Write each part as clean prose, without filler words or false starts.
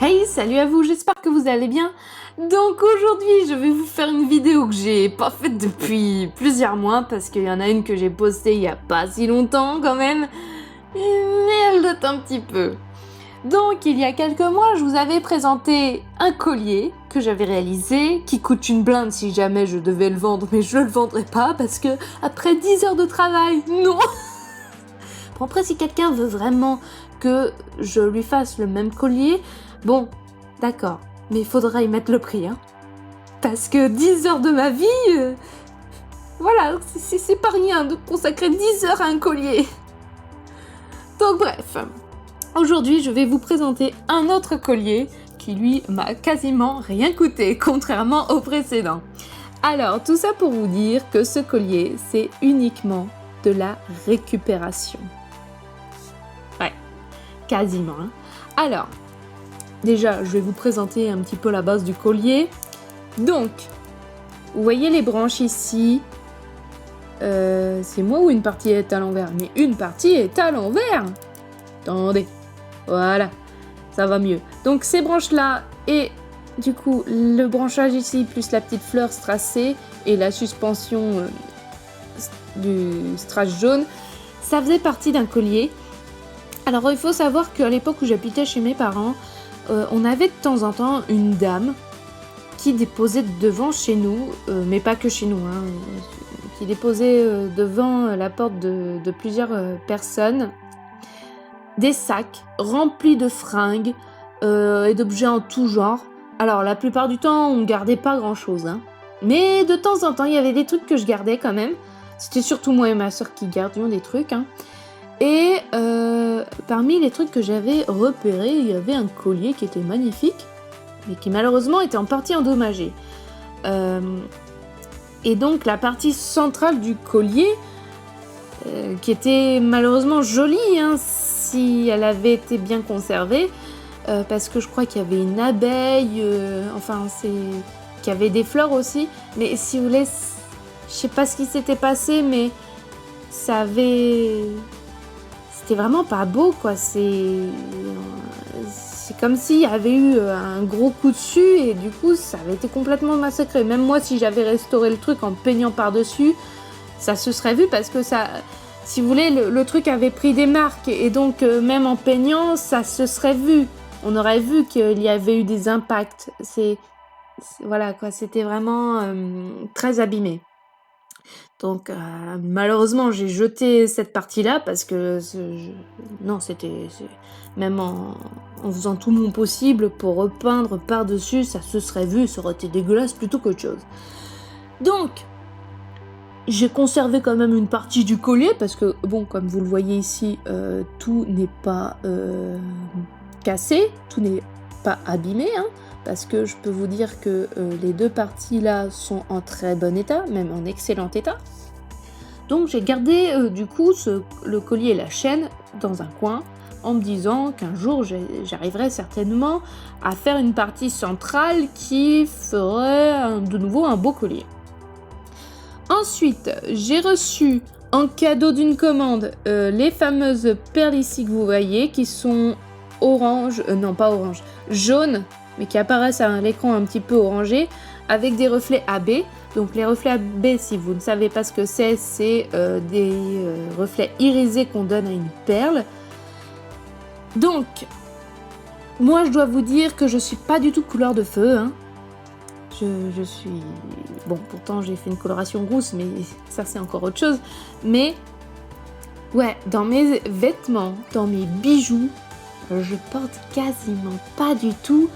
Hey, salut à vous, j'espère que vous allez bien. Donc aujourd'hui, je vais vous faire une vidéo que j'ai pas faite depuis plusieurs mois parce qu'il y en a une que j'ai postée il y a pas si longtemps quand même, mais elle date un petit peu. Donc il y a quelques mois, je vous avais présenté un collier que j'avais réalisé qui coûte une blinde si jamais je devais le vendre, mais je le vendrai pas parce que après 10 heures de travail, non. Bon, après si quelqu'un veut vraiment que je lui fasse le même collier, bon, d'accord, mais il faudra y mettre le prix, hein. Parce que 10 heures de ma vie, voilà, c'est pas rien de consacrer 10 heures à un collier. Donc bref, aujourd'hui je vais vous présenter un autre collier qui lui m'a quasiment rien coûté, contrairement au précédent. Alors, tout ça pour vous dire que ce collier, c'est uniquement de la récupération. Ouais, quasiment, hein. Alors, déjà, je vais vous présenter un petit peu la base du collier. Donc, vous voyez les branches ici. C'est moi ou une partie est à l'envers? Mais une partie est à l'envers. Attendez. Voilà. Ça va mieux. Donc, ces branches-là et du coup, le branchage ici plus la petite fleur stracée et la suspension du strass jaune, ça faisait partie d'un collier. Alors, il faut savoir qu'à l'époque où j'habitais chez mes parents, on avait de temps en temps une dame qui déposait devant chez nous, mais pas que chez nous, hein, qui déposait devant la porte de plusieurs personnes des sacs remplis de fringues et d'objets en tout genre. Alors la plupart du temps on gardait pas grand chose, hein, mais de temps en temps il y avait des trucs que je gardais quand même. C'était surtout moi et ma soeur qui gardions des trucs, hein. Et parmi les trucs que j'avais repérés, il y avait un collier qui était magnifique, mais qui malheureusement était en partie endommagé. Et donc la partie centrale du collier, qui était malheureusement jolie, hein, si elle avait été bien conservée, parce que je crois qu'il y avait une abeille, qu'il y avait des fleurs aussi, mais si vous voulez, je sais pas ce qui s'était passé, mais c'était vraiment pas beau, quoi. C'est comme s'il y avait eu un gros coup dessus et du coup ça avait été complètement massacré. Même moi, si j'avais restauré le truc en peignant par-dessus, ça se serait vu parce que ça, si vous voulez, le truc avait pris des marques et donc même en peignant, ça se serait vu. On aurait vu qu'il y avait eu des impacts. Voilà quoi, c'était vraiment très abîmé. Donc malheureusement j'ai jeté cette partie-là parce que même en faisant tout mon possible pour repeindre par-dessus, ça se serait vu, ça aurait été dégueulasse plutôt qu'autre chose. Donc j'ai conservé quand même une partie du collier parce que bon, comme vous le voyez ici, tout n'est pas cassé, tout n'est pas abîmé, hein. Parce que je peux vous dire que les deux parties là sont en très bon état, même en excellent état. Donc j'ai gardé du coup le collier et la chaîne dans un coin en me disant qu'un jour j'arriverai certainement à faire une partie centrale qui ferait de nouveau un beau collier. Ensuite, j'ai reçu en cadeau d'une commande les fameuses perles ici que vous voyez qui sont orange, non pas orange, jaune, mais qui apparaissent à l'écran un petit peu orangé, avec des reflets AB. Donc les reflets AB, si vous ne savez pas ce que c'est des reflets irisés qu'on donne à une perle. Donc, moi je dois vous dire que je suis pas du tout couleur de feu, hein. Je suis... Bon, pourtant j'ai fait une coloration rousse, mais ça c'est encore autre chose. Mais, ouais, dans mes vêtements, dans mes bijoux, je porte quasiment pas du tout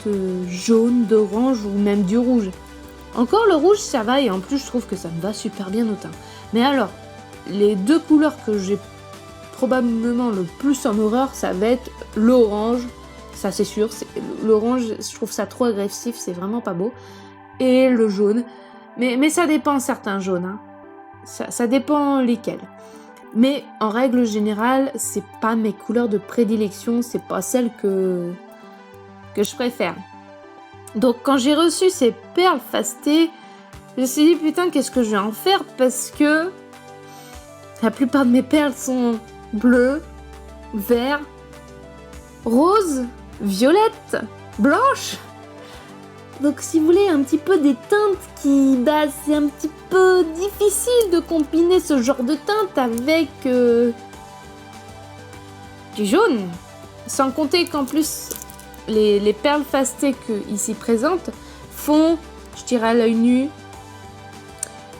de jaune, d'orange ou même du rouge. Encore le rouge ça va et en plus je trouve que ça me va super bien au teint. Mais alors, les deux couleurs que j'ai probablement le plus en horreur, ça va être l'orange, ça c'est sûr, l'orange je trouve ça trop agressif, c'est vraiment pas beau, et le jaune, mais ça dépend certains jaunes, hein. Ça dépend lesquels. Mais en règle générale, c'est pas mes couleurs de prédilection, c'est pas celles que je préfère. Donc quand j'ai reçu ces perles fastées, je me suis dit putain qu'est-ce que je vais en faire parce que la plupart de mes perles sont bleues, vert, rose violette, blanche. Donc si vous voulez un petit peu des teintes qui... Bah c'est un petit peu difficile de combiner ce genre de teinte avec du jaune. Sans compter qu'en plus les perles fastées que ici présentes font, je dirais à l'œil nu,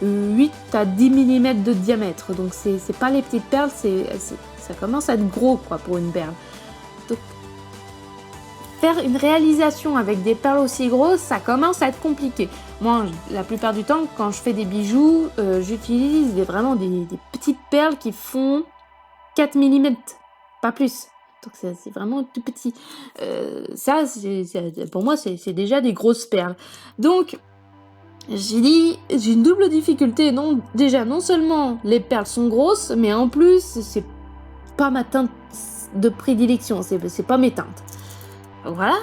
8 à 10 mm de diamètre. Donc c'est pas les petites perles, ça commence à être gros quoi pour une perle. Donc faire une réalisation avec des perles aussi grosses, ça commence à être compliqué. Moi, la plupart du temps, quand je fais des bijoux, j'utilise vraiment des petites perles qui font 4 mm, pas plus. Donc c'est vraiment tout petit. Ça, pour moi, c'est déjà des grosses perles. Donc, j'ai une double difficulté. Non seulement les perles sont grosses, mais en plus, c'est pas ma teinte de prédilection. C'est pas mes teintes. Voilà.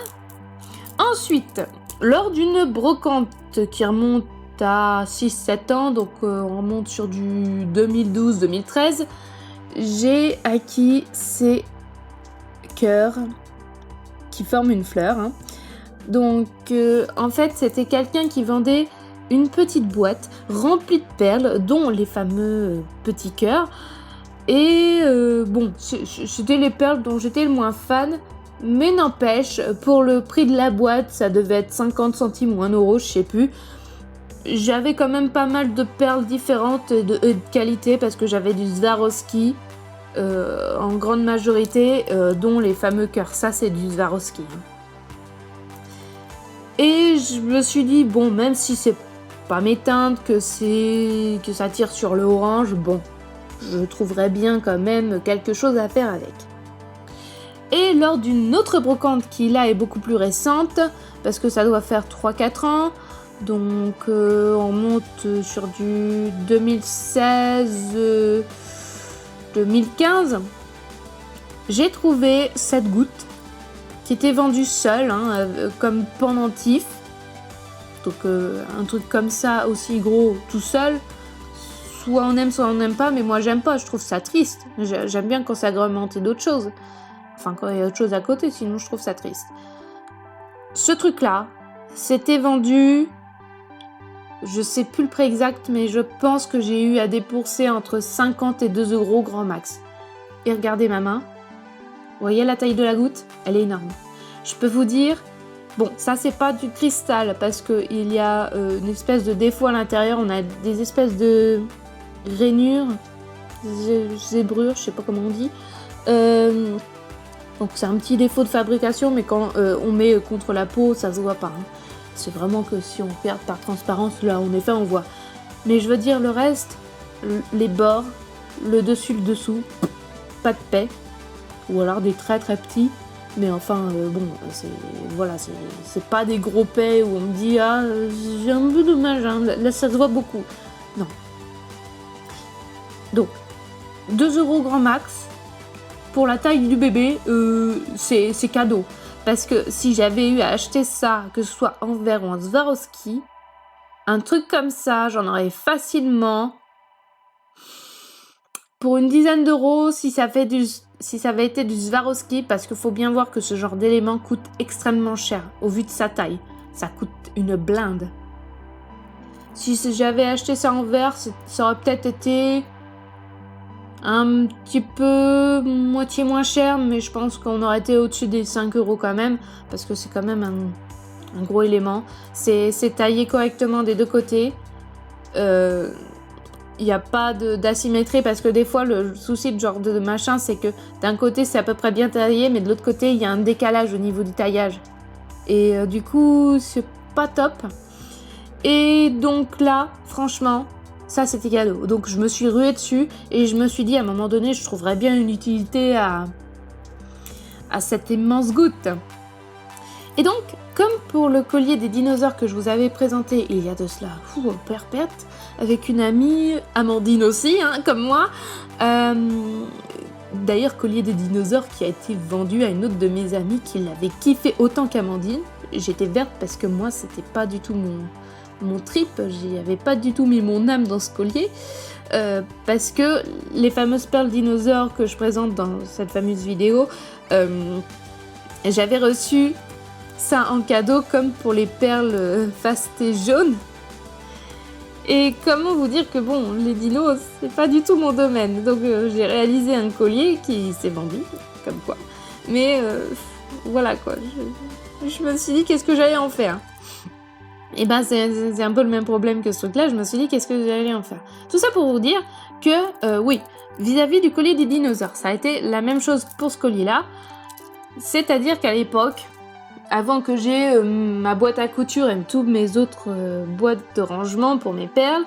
Ensuite, lors d'une brocante qui remonte à 6-7 ans, donc on remonte sur du 2012-2013, j'ai acquis ces cœurs qui forment une fleur. Hein. Donc, en fait, c'était quelqu'un qui vendait une petite boîte remplie de perles, dont les fameux petits cœurs. Et bon, c'était les perles dont j'étais le moins fan. Mais n'empêche, pour le prix de la boîte, ça devait être 50 centimes ou 1 euro, je sais plus. J'avais quand même pas mal de perles différentes de qualité parce que j'avais du Swarovski en grande majorité, dont les fameux cœurs. Ça, c'est du Swarovski. Et je me suis dit, bon, même si c'est pas mes teintes, que ça tire sur le orange, bon, je trouverais bien quand même quelque chose à faire avec. Et lors d'une autre brocante qui là est beaucoup plus récente, parce que ça doit faire 3-4 ans, donc on monte sur du 2016-2015, j'ai trouvé cette goutte qui était vendue seule, hein, comme pendentif. Donc un truc comme ça, aussi gros, tout seul, soit on n'aime pas, mais moi j'aime pas, je trouve ça triste. J'aime bien quand c'est agrémenté d'autres choses. Enfin, quand il y a autre chose à côté, sinon je trouve ça triste. Ce truc-là, c'était vendu, je sais plus le prix exact, mais je pense que j'ai eu à débourser entre 50 et 2 euros grand max. Et regardez ma main. Vous voyez la taille de la goutte? Elle est énorme. Je peux vous dire, bon, ça c'est pas du cristal, parce qu'il y a une espèce de défaut à l'intérieur, on a des espèces de rainures, zébrures, je sais pas comment on dit. Donc c'est un petit défaut de fabrication, mais quand on met contre la peau, ça se voit pas. Hein. C'est vraiment que si on regarde par transparence, là en effet on voit. Mais je veux dire le reste, les bords, le dessus, le dessous, pas de paix. Ou alors des très très petits. Mais enfin, bon, c'est pas des gros pets où on me dit « Ah, j'ai un peu dommage, hein. » Là ça se voit beaucoup. Non. Donc, 2 euros grand max. Pour la taille du bébé, c'est cadeau. Parce que si j'avais eu à acheter ça, que ce soit en verre ou en Swarovski, un truc comme ça, j'en aurais facilement pour une dizaine d'euros si ça avait été du Swarovski, parce qu'il faut bien voir que ce genre d'élément coûte extrêmement cher au vu de sa taille. Ça coûte une blinde. Si j'avais acheté ça en verre, ça aurait peut-être été un petit peu moitié moins cher, mais je pense qu'on aurait été au-dessus des 5 euros quand même, parce que c'est quand même un gros élément. C'est taillé correctement des deux côtés. Il n'y a pas d'asymétrie, parce que des fois le souci de genre de machin, c'est que d'un côté c'est à peu près bien taillé, mais de l'autre côté il y a un décalage au niveau du taillage. Et du coup c'est pas top. Et donc là, franchement, ça c'était cadeau. Donc je me suis ruée dessus et je me suis dit à un moment donné, je trouverais bien une utilité à cette immense goutte. Et donc, comme pour le collier des dinosaures que je vous avais présenté il y a de cela, perpète, avec une amie, Amandine aussi, hein, comme moi. D'ailleurs, collier des dinosaures qui a été vendu à une autre de mes amies qui l'avait kiffé autant qu'Amandine. J'étais verte parce que moi, c'était pas du tout mon trip, j'y avais pas du tout mis mon âme dans ce collier, parce que les fameuses perles dinosaures que je présente dans cette fameuse vidéo, Et j'avais reçu ça en cadeau comme pour les perles fastées jaunes. Et comment vous dire que bon, les dinos, c'est pas du tout mon domaine. Donc j'ai réalisé un collier qui s'est vendu, comme quoi. Mais voilà quoi, je me suis dit qu'est-ce que j'allais en faire. Et ben c'est un peu le même problème que ce truc-là, je me suis dit qu'est-ce que j'allais en faire. Tout ça pour vous dire que oui, vis-à-vis du collier des dinosaures, ça a été la même chose pour ce collier-là. C'est-à-dire qu'à l'époque, avant que j'ai ma boîte à couture et toutes mes autres boîtes de rangement pour mes perles,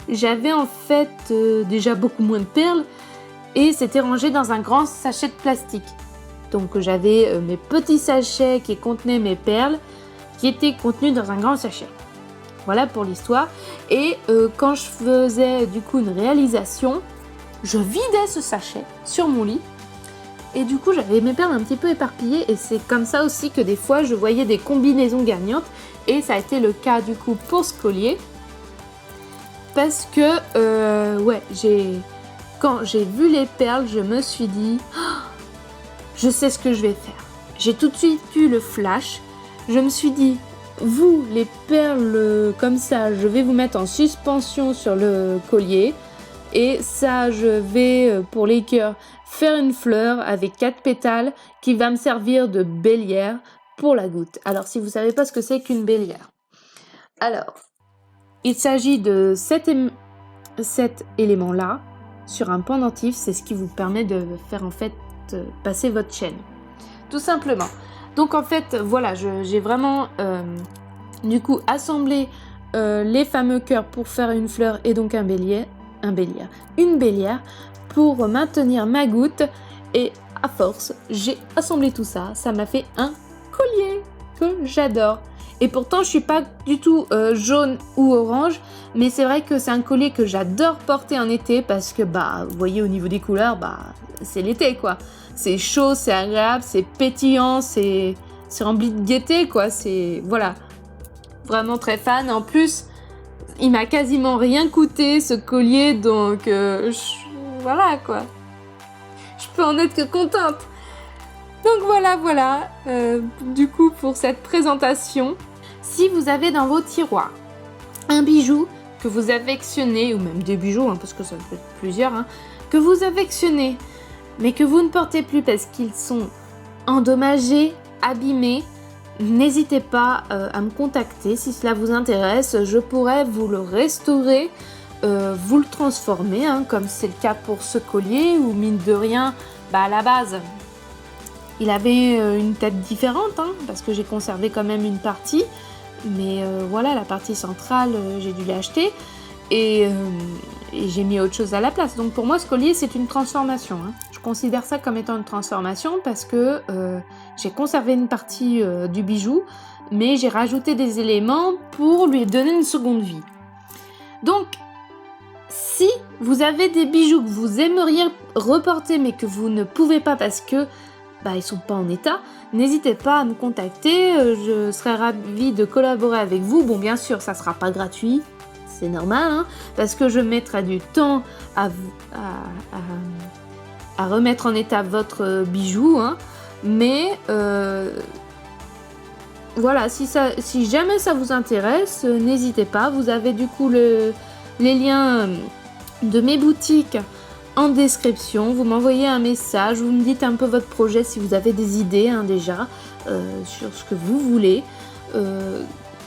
j'avais en fait déjà beaucoup moins de perles et c'était rangé dans un grand sachet de plastique. Donc j'avais mes petits sachets qui contenaient mes perles qui étaient contenus dans un grand sachet. Voilà pour l'histoire. Et quand je faisais du coup une réalisation, je vidais ce sachet sur mon lit. Et du coup, j'avais mes perles un petit peu éparpillées et c'est comme ça aussi que des fois, je voyais des combinaisons gagnantes. Et ça a été le cas du coup pour ce collier. Parce que, ouais, quand j'ai vu les perles, je me suis dit, oh, je sais ce que je vais faire. J'ai tout de suite eu le flash. Je me suis dit, vous, les perles comme ça, je vais vous mettre en suspension sur le collier. Et ça, je vais, pour les cœurs, faire une fleur avec 4 pétales qui va me servir de bélière pour la goutte. Alors, si vous ne savez pas ce que c'est qu'une bélière. Alors, il s'agit de 7 éléments-là sur un pendentif. C'est ce qui vous permet de faire en fait passer votre chaîne. Tout simplement. Donc, en fait, voilà, j'ai vraiment du coup assemblé les fameux cœurs pour faire une fleur et donc une bélière pour maintenir ma goutte et à force j'ai assemblé tout ça, ça m'a fait un collier que j'adore et pourtant je suis pas du tout jaune ou orange mais c'est vrai que c'est un collier que j'adore porter en été parce que bah vous voyez au niveau des couleurs bah c'est l'été quoi, c'est chaud, c'est agréable, c'est pétillant, c'est rempli de gaieté quoi, c'est voilà, vraiment très fan. En plus il m'a quasiment rien coûté ce collier, donc voilà quoi. Je peux en être que contente. Donc voilà, du coup pour cette présentation. Si vous avez dans vos tiroirs un bijou que vous affectionnez, ou même des bijoux, hein, parce que ça peut être plusieurs, hein, que vous affectionnez, mais que vous ne portez plus parce qu'ils sont endommagés, abîmés, n'hésitez pas à me contacter si cela vous intéresse, je pourrais vous le restaurer, vous le transformer, hein, comme c'est le cas pour ce collier, où mine de rien, bah, à la base, il avait une tête différente, hein, parce que j'ai conservé quand même une partie, mais voilà, la partie centrale, j'ai dû l'acheter, et j'ai mis autre chose à la place. Donc pour moi, ce collier, c'est une transformation, hein. Je considère ça comme étant une transformation parce que j'ai conservé une partie du bijou, mais j'ai rajouté des éléments pour lui donner une seconde vie. Donc, si vous avez des bijoux que vous aimeriez reporter mais que vous ne pouvez pas parce que bah, ils sont pas en état, n'hésitez pas à me contacter, je serai ravie de collaborer avec vous. Bon, bien sûr, ça sera pas gratuit, c'est normal, hein, parce que je mettrai du temps à remettre en état votre bijou, hein, mais voilà, si jamais ça vous intéresse, n'hésitez pas. Vous avez du coup les liens de mes boutiques en description. Vous m'envoyez un message, vous me dites un peu votre projet si vous avez des idées, hein, déjà sur ce que vous voulez.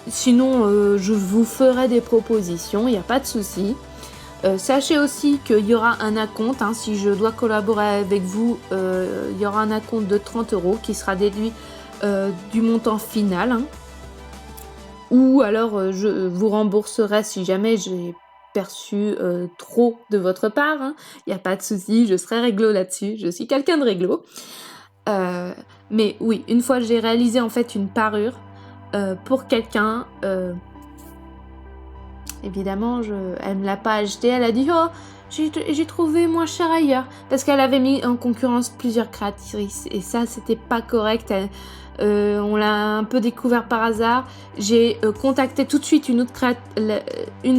Sinon, je vous ferai des propositions, il n'y a pas de souci. Sachez aussi qu'il y aura un acompte, hein, si je dois collaborer avec vous, il y aura un acompte de 30 € qui sera déduit du montant final, hein. Ou alors je vous rembourserai si jamais j'ai perçu trop de votre part, hein. Il n'y a pas de souci, je serai réglo là-dessus, je suis quelqu'un de réglo. Mais oui, une fois j'ai réalisé en fait une parure pour quelqu'un. Évidemment, elle me l'a pas acheté, elle a dit « Oh, j'ai trouvé moins cher ailleurs » parce qu'elle avait mis en concurrence plusieurs créatrices et ça, c'était pas correct. On l'a un peu découvert par hasard. J'ai contacté tout de suite une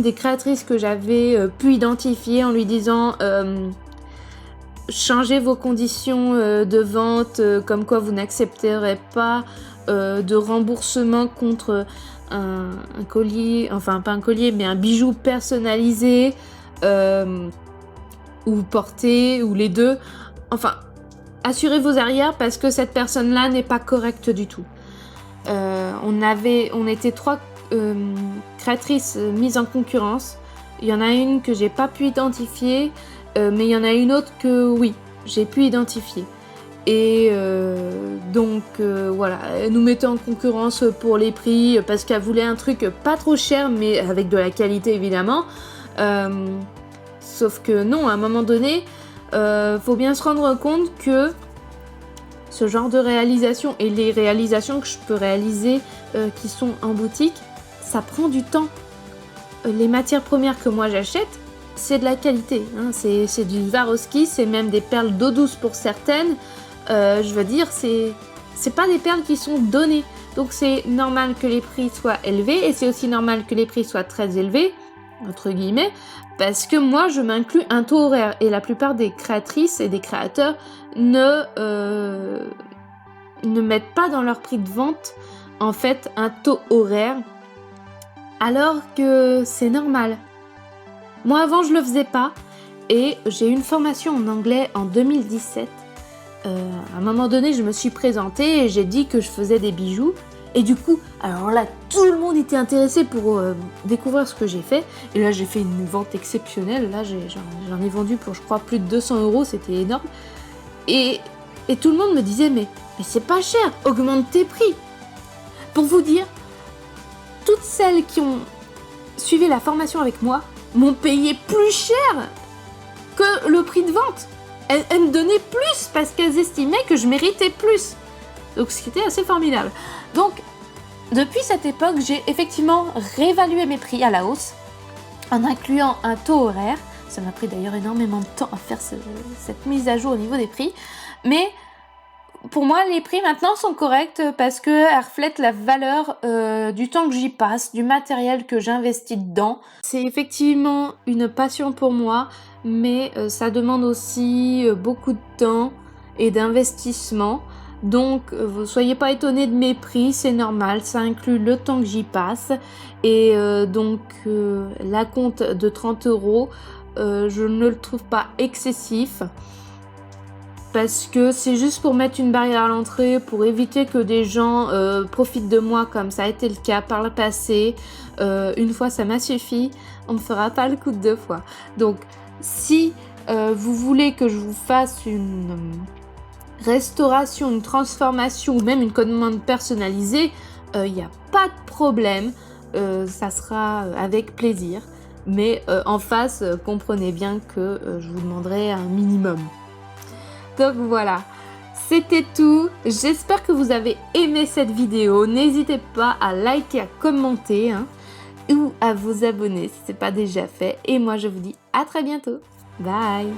des créatrices que j'avais pu identifier en lui disant changer vos conditions de vente, comme quoi vous n'accepterez pas de remboursement contre un collier, enfin pas un collier, mais un bijou personnalisé, ou porté, ou les deux. Enfin, assurez vos arrières parce que cette personne-là n'est pas correcte du tout. On était 3 créatrices mises en concurrence. Il y en a une que j'ai pas pu identifier, mais il y en a une autre que oui, j'ai pu identifier. Et donc voilà, elle nous mettait en concurrence pour les prix parce qu'elle voulait un truc pas trop cher mais avec de la qualité évidemment. Sauf que non, à un moment donné, faut bien se rendre compte que ce genre de réalisation et les réalisations que je peux réaliser qui sont en boutique, ça prend du temps. Les matières premières que moi j'achète, c'est de la qualité, hein. C'est du Swarovski, c'est même des perles d'eau douce pour certaines. Je veux dire, c'est pas des perles qui sont données. Donc c'est normal que les prix soient élevés et c'est aussi normal que les prix soient très élevés, entre guillemets, parce que moi je m'inclus un taux horaire et la plupart des créatrices et des créateurs ne mettent pas dans leur prix de vente en fait un taux horaire alors que c'est normal. Moi avant je le faisais pas et j'ai eu une formation en anglais en 2017. À un moment donné je me suis présentée et j'ai dit que je faisais des bijoux et du coup alors là tout le monde était intéressé pour découvrir ce que j'ai fait et là j'ai fait une vente exceptionnelle. Là j'en ai vendu pour je crois plus de 200 €, c'était énorme et tout le monde me disait mais c'est pas cher, augmente tes prix. Pour vous dire, toutes celles qui ont suivi la formation avec moi m'ont payé plus cher que le prix de vente. Elles me donnaient plus parce qu'elles estimaient que je méritais plus. Donc ce qui était assez formidable. Donc depuis cette époque, j'ai effectivement réévalué mes prix à la hausse en incluant un taux horaire. Ça m'a pris d'ailleurs énormément de temps à faire cette mise à jour au niveau des prix. Mais pour moi, les prix maintenant sont corrects parce qu'elles reflètent la valeur du temps que j'y passe, du matériel que j'investis dedans. C'est effectivement une passion pour moi, mais ça demande aussi beaucoup de temps et d'investissement. Donc, vous soyez pas étonnés de mes prix, c'est normal, ça inclut le temps que j'y passe. Et donc, l'acompte de 30 €, je ne le trouve pas excessif. Parce que c'est juste pour mettre une barrière à l'entrée, pour éviter que des gens profitent de moi comme ça a été le cas par le passé. Une fois ça m'a suffi, on ne fera pas le coup de 2 fois. Donc si vous voulez que je vous fasse une restauration, une transformation ou même une commande personnalisée, il n'y a pas de problème, ça sera avec plaisir. Mais en face, comprenez bien que je vous demanderai un minimum. Donc voilà, c'était tout. J'espère que vous avez aimé cette vidéo. N'hésitez pas à liker, à commenter ou à vous abonner si ce n'est pas déjà fait. Et moi, je vous dis à très bientôt. Bye!